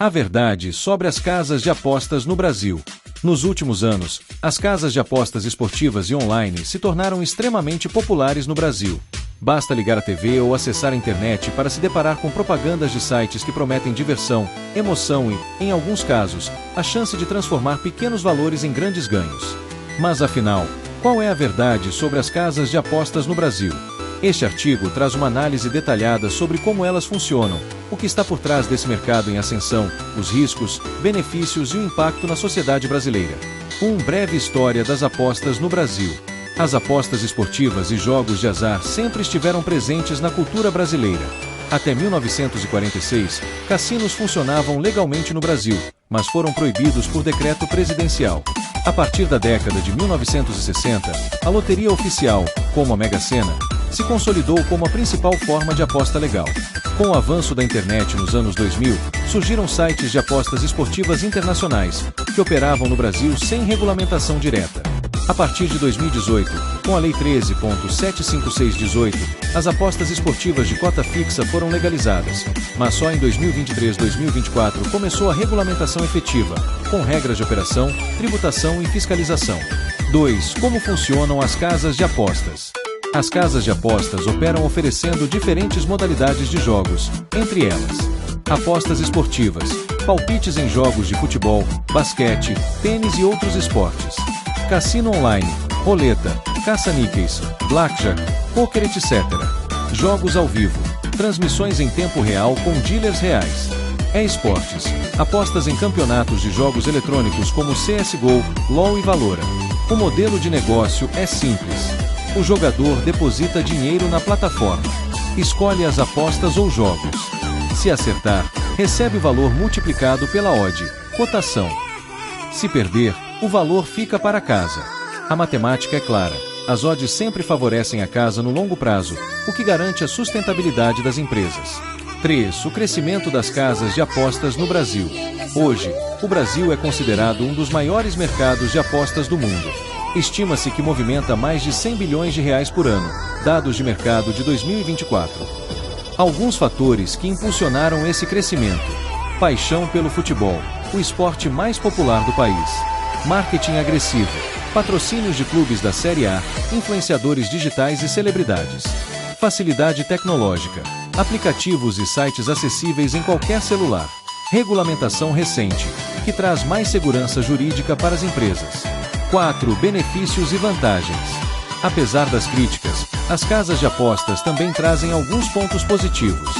A verdade sobre as casas de apostas no Brasil. Nos últimos anos, as casas de apostas esportivas e online se tornaram extremamente populares no Brasil. Basta ligar a TV ou acessar a internet para se deparar com propagandas de sites que prometem diversão, emoção e, em alguns casos, a chance de transformar pequenos valores em grandes ganhos. Mas afinal, qual é a verdade sobre as casas de apostas no Brasil? Este artigo traz uma análise detalhada sobre como elas funcionam, o que está por trás desse mercado em ascensão, os riscos, benefícios e o impacto na sociedade brasileira. Breve história das apostas no Brasil. As apostas esportivas e jogos de azar sempre estiveram presentes na cultura brasileira. Até 1946, cassinos funcionavam legalmente no Brasil, mas foram proibidos por decreto presidencial. A partir da década de 1960, a loteria oficial, como a Mega Sena, se consolidou como a principal forma de aposta legal. Com o avanço da internet nos anos 2000, surgiram sites de apostas esportivas internacionais, que operavam no Brasil sem regulamentação direta. A partir de 2018, com a Lei 13.756/18, as apostas esportivas de cota fixa foram legalizadas, mas só em 2023-2024 começou a regulamentação efetiva, com regras de operação, tributação e fiscalização. 2. Como funcionam as casas de apostas? As casas de apostas operam oferecendo diferentes modalidades de jogos, entre elas: apostas esportivas, palpites em jogos de futebol, basquete, tênis e outros esportes; cassino online, roleta, caça-níqueis, blackjack, pôquer, etc. Jogos ao vivo, transmissões em tempo real com dealers reais. E-esportes, apostas em campeonatos de jogos eletrônicos como CSGO, LoL e Valorant. O modelo de negócio é simples. O jogador deposita dinheiro na plataforma, escolhe as apostas ou jogos. Se acertar, recebe o valor multiplicado pela odd, cotação. Se perder, o valor fica para casa. A matemática é clara. As odds sempre favorecem a casa no longo prazo, o que garante a sustentabilidade das empresas. 3. O crescimento das casas de apostas no Brasil. Hoje, o Brasil é considerado um dos maiores mercados de apostas do mundo. Estima-se que movimenta mais de 100 bilhões de reais por ano, dados de mercado de 2024. Alguns fatores que impulsionaram esse crescimento: paixão pelo futebol, o esporte mais popular do país; marketing agressivo, patrocínios de clubes da Série A, influenciadores digitais e celebridades; facilidade tecnológica, aplicativos e sites acessíveis em qualquer celular; regulamentação recente, que traz mais segurança jurídica para as empresas. 4. Benefícios e vantagens. Apesar das críticas, as casas de apostas também trazem alguns pontos positivos: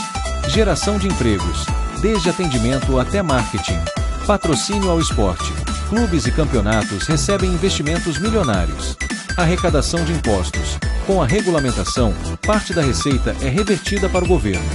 geração de empregos, desde atendimento até marketing; patrocínio ao esporte, clubes e campeonatos recebem investimentos milionários; arrecadação de impostos, com a regulamentação, parte da receita é revertida para o governo;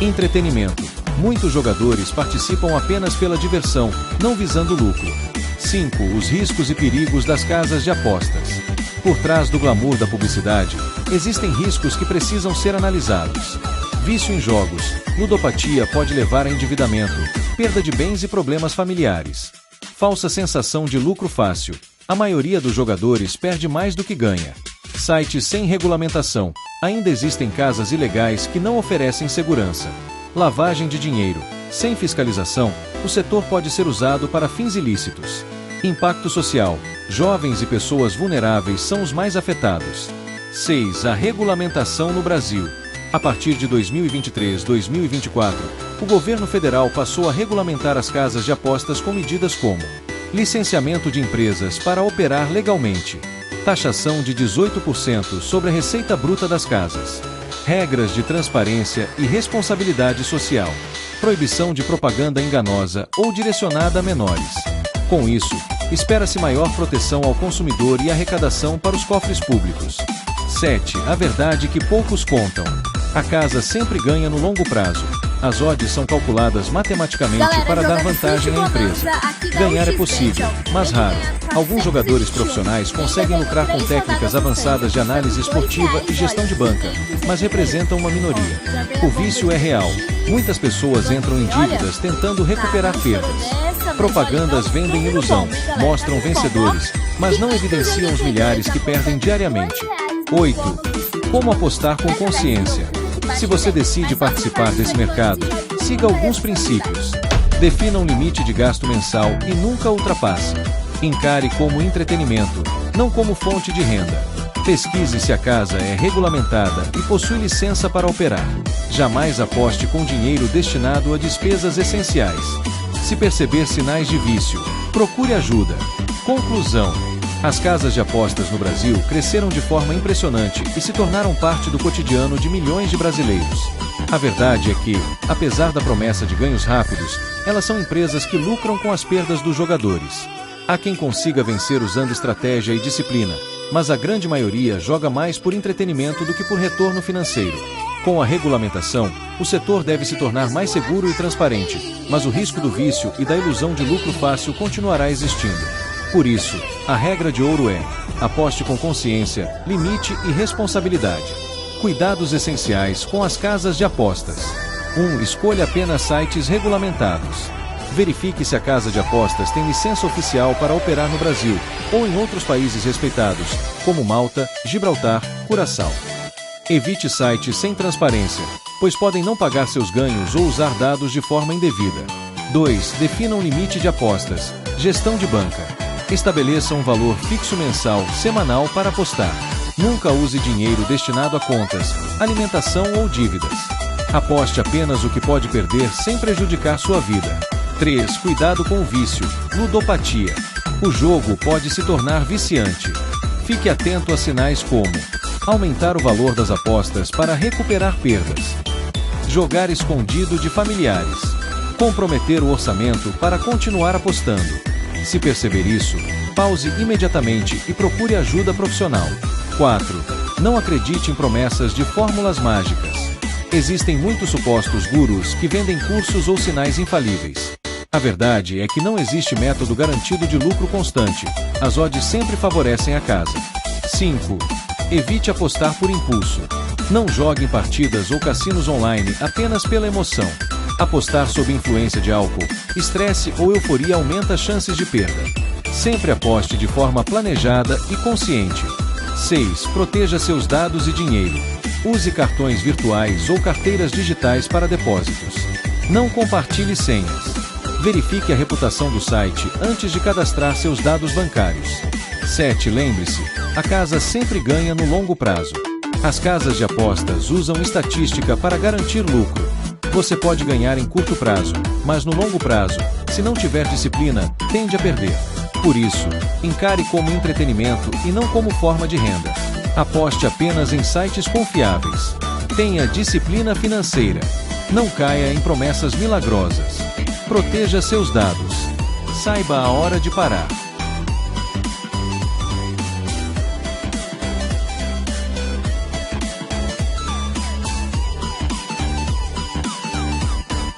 entretenimento, muitos jogadores participam apenas pela diversão, não visando lucro. 5. Os riscos e perigos das casas de apostas. Por trás do glamour da publicidade, existem riscos que precisam ser analisados. Vício em jogos, ludopatia pode levar a endividamento, perda de bens e problemas familiares. Falsa sensação de lucro fácil. A maioria dos jogadores perde mais do que ganha. Sites sem regulamentação. Ainda existem casas ilegais que não oferecem segurança. Lavagem de dinheiro. Sem fiscalização, o setor pode ser usado para fins ilícitos. Impacto social. Jovens e pessoas vulneráveis são os mais afetados. 6. A regulamentação no Brasil. A partir de 2023-2024, o governo federal passou a regulamentar as casas de apostas com medidas como: licenciamento de empresas para operar legalmente, taxação de 18% sobre a receita bruta das casas, regras de transparência e responsabilidade social, proibição de propaganda enganosa ou direcionada a menores. Com isso, espera-se maior proteção ao consumidor e arrecadação para os cofres públicos. 7. A verdade que poucos contam. A casa sempre ganha no longo prazo. As odds são calculadas matematicamente para dar vantagem à empresa. Ganhar é possível, mas raro. Alguns jogadores profissionais conseguem lucrar com técnicas avançadas de análise esportiva e gestão de banca, mas representam uma minoria. O vício é real. Muitas pessoas entram em dívidas tentando recuperar perdas. Propagandas vendem ilusão, mostram vencedores, mas não evidenciam os milhares que perdem diariamente. 8. Como apostar com consciência. Se você decide participar desse mercado, siga alguns princípios. Defina um limite de gasto mensal e nunca ultrapasse. Encare como entretenimento, não como fonte de renda. Pesquise se a casa é regulamentada e possui licença para operar. Jamais aposte com dinheiro destinado a despesas essenciais. Se perceber sinais de vício, procure ajuda. Conclusão: as casas de apostas no Brasil cresceram de forma impressionante e se tornaram parte do cotidiano de milhões de brasileiros. A verdade é que, apesar da promessa de ganhos rápidos, elas são empresas que lucram com as perdas dos jogadores. Há quem consiga vencer usando estratégia e disciplina, mas a grande maioria joga mais por entretenimento do que por retorno financeiro. Com a regulamentação, o setor deve se tornar mais seguro e transparente, mas o risco do vício e da ilusão de lucro fácil continuará existindo. Por isso, a regra de ouro é: aposte com consciência, limite e responsabilidade. Cuidados essenciais com as casas de apostas. 1. Escolha apenas sites regulamentados. Verifique se a casa de apostas tem licença oficial para operar no Brasil ou em outros países respeitados, como Malta, Gibraltar, Curaçao. Evite sites sem transparência, pois podem não pagar seus ganhos ou usar dados de forma indevida. 2. Defina um limite de apostas. Gestão de banca. Estabeleça um valor fixo mensal, semanal para apostar. Nunca use dinheiro destinado a contas, alimentação ou dívidas. Aposte apenas o que pode perder sem prejudicar sua vida. 3. Cuidado com o vício, ludopatia. O jogo pode se tornar viciante. Fique atento a sinais como aumentar o valor das apostas para recuperar perdas, jogar escondido de familiares, comprometer o orçamento para continuar apostando. Se perceber isso, pause imediatamente e procure ajuda profissional. 4. Não acredite em promessas de fórmulas mágicas. Existem muitos supostos gurus que vendem cursos ou sinais infalíveis. A verdade é que não existe método garantido de lucro constante. As odds sempre favorecem a casa. 5. Evite apostar por impulso. Não jogue em partidas ou cassinos online apenas pela emoção. Apostar sob influência de álcool, estresse ou euforia aumenta as chances de perda. Sempre aposte de forma planejada e consciente. 6. Proteja seus dados e dinheiro. Use cartões virtuais ou carteiras digitais para depósitos. Não compartilhe senhas. Verifique a reputação do site antes de cadastrar seus dados bancários. 7. Lembre-se, a casa sempre ganha no longo prazo. As casas de apostas usam estatística para garantir lucro. Você pode ganhar em curto prazo, mas no longo prazo, se não tiver disciplina, tende a perder. Por isso, encare como entretenimento e não como forma de renda. Aposte apenas em sites confiáveis. Tenha disciplina financeira. Não caia em promessas milagrosas. Proteja seus dados. Saiba a hora de parar.